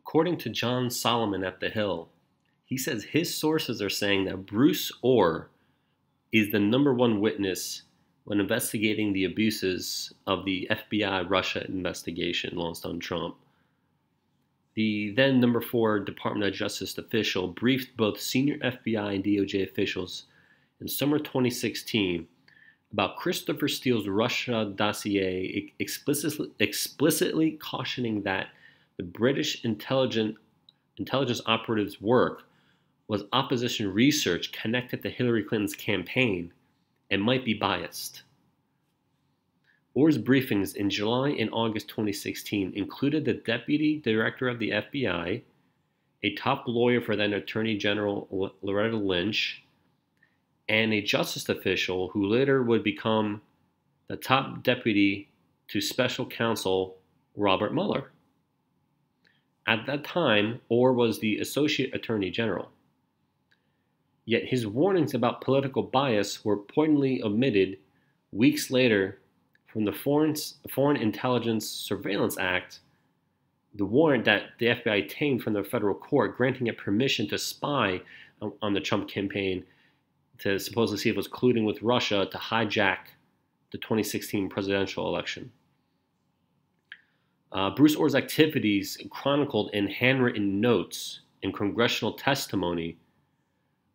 According to John Solomon at The Hill, he says his sources are saying that Bruce Orr is the #1 witness when investigating the abuses of the FBI Russia investigation launched on Trump. The then #4 Department of Justice official briefed both senior FBI and DOJ officials in summer 2016 about Christopher Steele's Russia dossier, explicitly cautioning that the British intelligence operatives' work was opposition research connected to Hillary Clinton's campaign and might be biased. Orr's briefings in July and August 2016 included the Deputy Director of the FBI, a top lawyer for then Attorney General Loretta Lynch, and a justice official who later would become the top deputy to Special Counsel Robert Mueller. At that time, Orr was the Associate Attorney General. Yet his warnings about political bias were pointedly omitted weeks later from the Foreign Intelligence Surveillance Act, the warrant that the FBI obtained from the federal court granting it permission to spy on the Trump campaign to supposedly see if it was colluding with Russia to hijack the 2016 presidential election. Bruce Orr's activities chronicled in handwritten notes and congressional testimony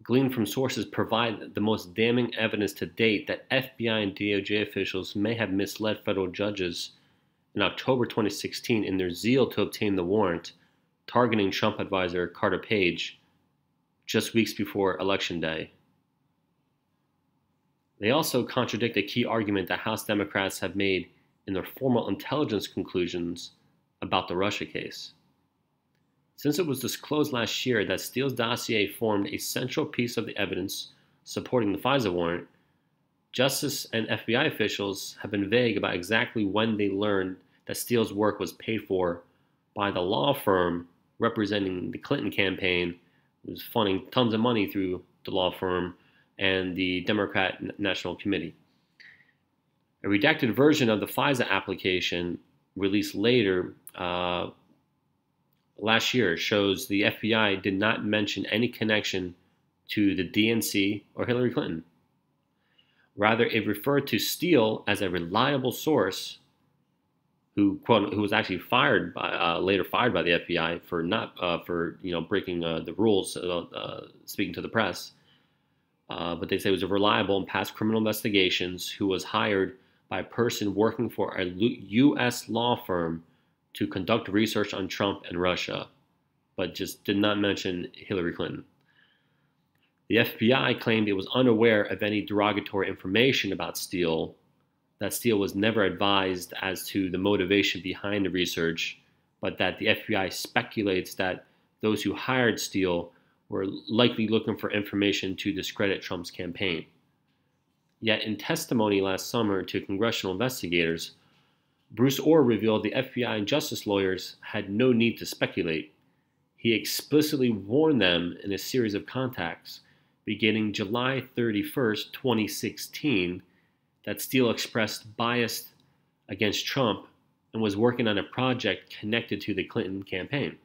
gleaned from sources provide the most damning evidence to date that FBI and DOJ officials may have misled federal judges in October 2016 in their zeal to obtain the warrant targeting Trump advisor Carter Page just weeks before Election Day. They also contradict a key argument that House Democrats have made in their formal intelligence conclusions about the Russia case. Since it was disclosed last year that Steele's dossier formed a central piece of the evidence supporting the FISA warrant, Justice and FBI officials have been vague about exactly when they learned that Steele's work was paid for by the law firm representing the Clinton campaign, who was funding tons of money through the law firm, and the Democrat National Committee. A redacted version of the FISA application released later last year shows the FBI did not mention any connection to the DNC or Hillary Clinton. Rather, it referred to Steele as a reliable source who was actually later fired by the FBI for breaking the rules, speaking to the press. But they say it was a reliable in past criminal investigations who was hired by a person working for a U.S. law firm to conduct research on Trump and Russia, but just did not mention Hillary Clinton. The FBI claimed it was unaware of any derogatory information about Steele, that Steele was never advised as to the motivation behind the research, but that the FBI speculates that those who hired Steele were likely looking for information to discredit Trump's campaign. Yet in testimony last summer to congressional investigators, Bruce Orr revealed the FBI and justice lawyers had no need to speculate. He explicitly warned them in a series of contacts beginning July 31st, 2016, that Steele expressed bias against Trump and was working on a project connected to the Clinton campaign.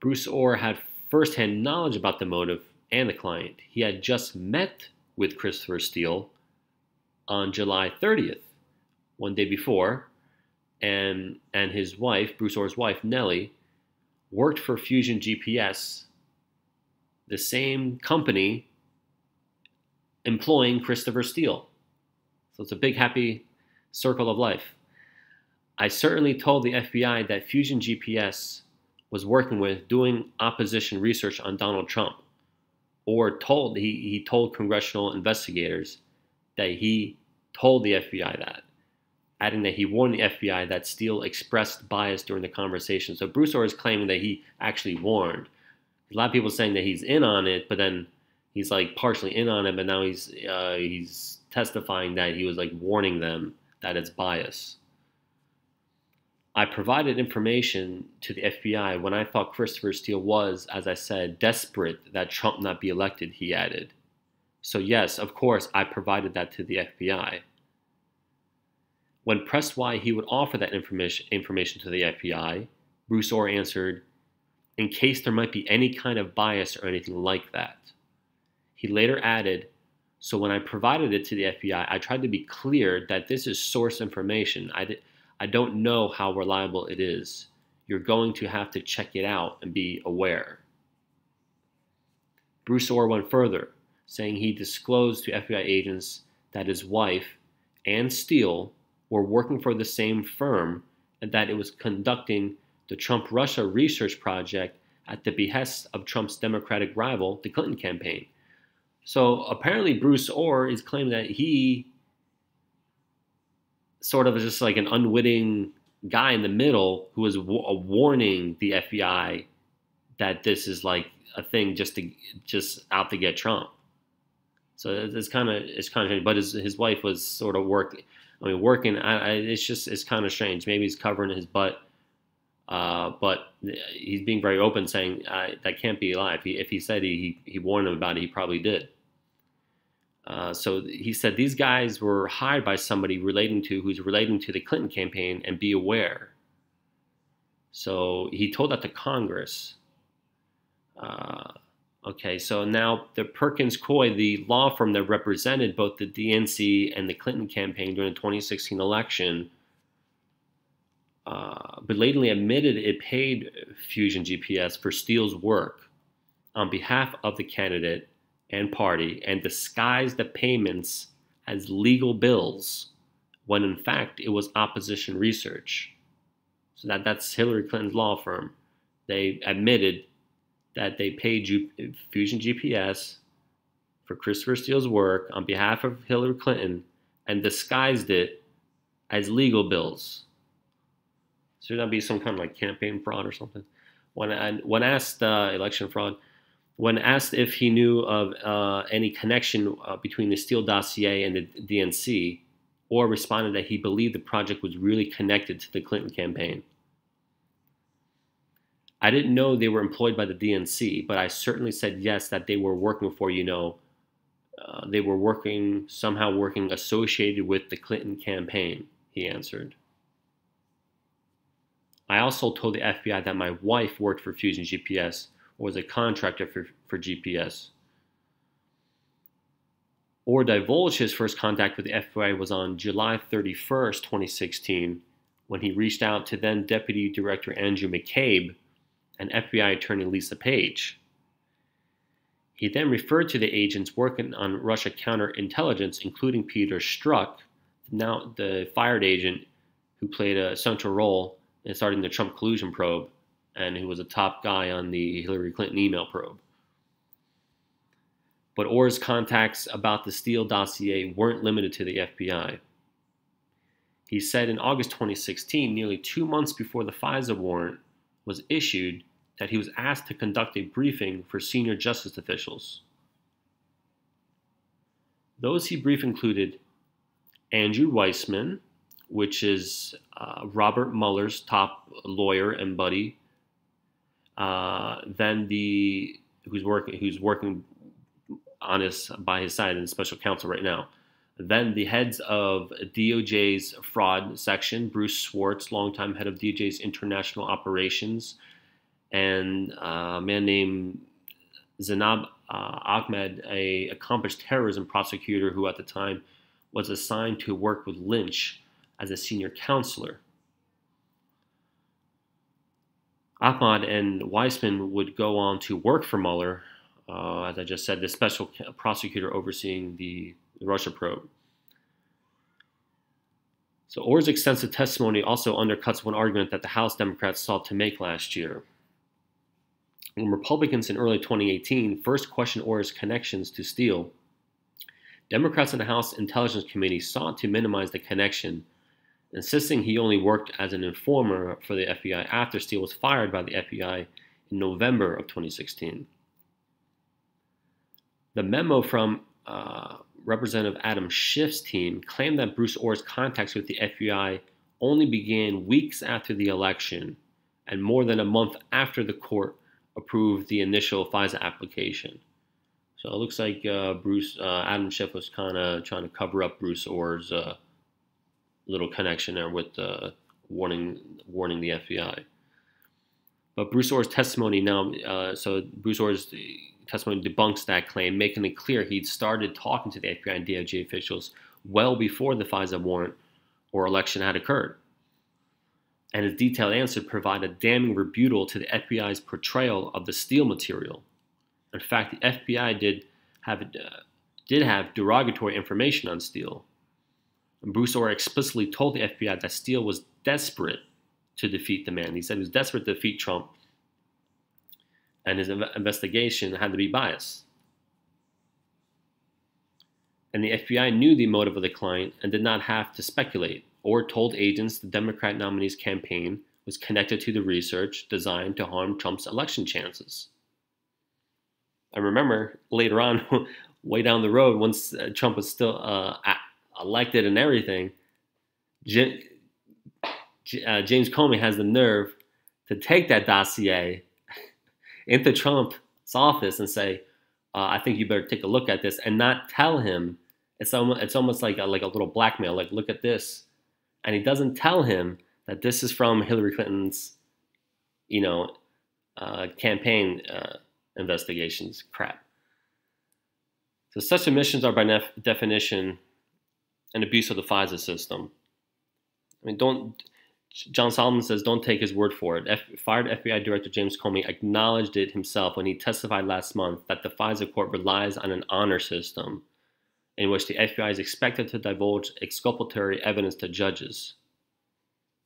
Bruce Orr had firsthand knowledge about the motive and the client. He had just met with Christopher Steele on July 30th, one day before, and his wife, Bruce Orr's wife, Nellie, worked for Fusion GPS, the same company employing Christopher Steele. So it's a big, happy circle of life. I certainly told the FBI that Fusion GPS was working with doing opposition research on Donald Trump, or he told congressional investigators that he told the FBI that, adding that he warned the FBI that Steele expressed bias during the conversation. So Bruce Orr is claiming that he actually warned. A lot of people saying that he's in on it, but then he's like partially in on it, but now he's testifying that he was like warning them that it's bias. I provided information to the FBI when I thought Christopher Steele was, as I said, desperate that Trump not be elected, he added. So yes, of course, I provided that to the FBI. When pressed why he would offer that information to the FBI, Bruce Orr answered, "In case there might be any kind of bias or anything like that." He later added, "So when I provided it to the FBI, I tried to be clear that this is source information. I don't know how reliable it is. You're going to have to check it out and be aware." Bruce Orr went further, saying he disclosed to FBI agents that his wife and Steele were working for the same firm and that it was conducting the Trump-Russia research project at the behest of Trump's Democratic rival, the Clinton campaign. So apparently Bruce Orr is claiming that he sort of is just like an unwitting guy in the middle who is warning the FBI that this is like a thing just out to get Trump. So it's kind of strange. But his wife was sort of working. It's kind of strange. Maybe he's covering his butt. But he's being very open, saying that can't be a lie. If he said he warned him about it, he probably did. So he said these guys were hired by somebody who's relating to the Clinton campaign, and be aware. So he told that to Congress. Okay, so now the Perkins Coie, the law firm that represented both the DNC and the Clinton campaign during the 2016 election, belatedly admitted it paid Fusion GPS for Steele's work on behalf of the candidate and party and disguised the payments as legal bills when in fact it was opposition research. So that's Hillary Clinton's law firm. They admitted that they paid Fusion GPS for Christopher Steele's work on behalf of Hillary Clinton and disguised it as legal bills. Should that be some kind of like campaign fraud or something? When asked election fraud, when asked if he knew of any connection between the Steele dossier and the DNC, Orr responded that he believed the project was really connected to the Clinton campaign. "I didn't know they were employed by the DNC, but I certainly said yes, that they were working for, they were somehow working associated with the Clinton campaign," he answered. "I also told the FBI that my wife worked for Fusion GPS or was a contractor for GPS." Orr divulged his first contact with the FBI was on July 31st, 2016, when he reached out to then Deputy Director Andrew McCabe and FBI attorney Lisa Page. He then referred to the agents working on Russia counterintelligence, including Peter Strzok, now the fired agent who played a central role in starting the Trump collusion probe and who was a top guy on the Hillary Clinton email probe. But Orr's contacts about the Steele dossier weren't limited to the FBI. He said in August 2016, nearly 2 months before the FISA warrant was issued, that he was asked to conduct a briefing for senior justice officials. Those he briefed included Andrew Weissmann, which is Robert Mueller's top lawyer and buddy, who's working by his side in special counsel right now. Then the heads of DOJ's fraud section, Bruce Swartz, longtime head of DOJ's international operations, and a man named Zainab Ahmed, a accomplished terrorism prosecutor who at the time was assigned to work with Lynch as a senior counselor. Ahmad and Weissmann would go on to work for Mueller, as I just said, the special prosecutor overseeing the Russia probe. So Orr's extensive testimony also undercuts one argument that the House Democrats sought to make last year. When Republicans in early 2018 first questioned Orr's connections to Steele, Democrats in the House Intelligence Committee sought to minimize the connection, insisting he only worked as an informer for the FBI after Steele was fired by the FBI in November of 2016. The memo from Representative Adam Schiff's team claimed that Bruce Orr's contacts with the FBI only began weeks after the election and more than a month after the court approved the initial FISA application. So it looks like Adam Schiff was kind of trying to cover up Bruce Orr's little connection there with warning the FBI. But Bruce Orr's testimony now, so Bruce Orr's testimony debunks that claim, making it clear he'd started talking to the FBI and DOJ officials well before the FISA warrant or election had occurred. And his detailed answer provided a damning rebuttal to the FBI's portrayal of the Steele material. In fact, the FBI did have derogatory information on Steele. And Bruce Orr explicitly told the FBI that Steele was desperate to defeat the man. He said he was desperate to defeat Trump, and his investigation had to be biased. And the FBI knew the motive of the client and did not have to speculate, or told agents the Democrat nominee's campaign was connected to the research designed to harm Trump's election chances. I remember later on, way down the road, once Trump was still elected and everything, James Comey has the nerve to take that dossier into Trump's office and say, I think you better take a look at this, and not tell him. It's almost like a little blackmail, like, look at this. And he doesn't tell him that this is from Hillary Clinton's, campaign investigations. Crap. So such omissions are by definition an abuse of the FISA system. I mean, John Solomon says, don't take his word for it. Fired FBI Director James Comey acknowledged it himself when he testified last month that the FISA court relies on an honor system in which the FBI is expected to divulge exculpatory evidence to judges.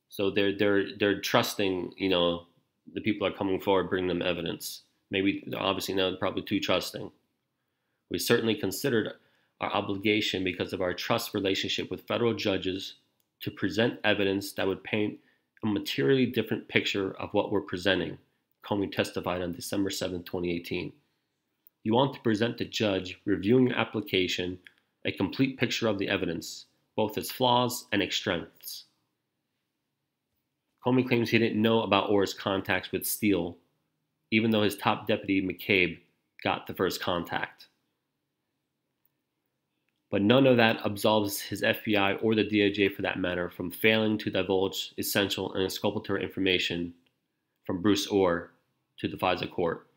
So they're trusting, the people are coming forward, bringing them evidence. Maybe, obviously now, they're probably too trusting. We certainly considered our obligation because of our trust relationship with federal judges to present evidence that would paint a materially different picture of what we're presenting, Comey testified on December 7, 2018. You want to present the judge reviewing your application a complete picture of the evidence, both its flaws and its strengths. Comey claims he didn't know about Orr's contacts with Steele, even though his top deputy, McCabe, got the first contact. But none of that absolves his FBI or the DOJ, for that matter, from failing to divulge essential and exculpatory information from Bruce Orr to the FISA court.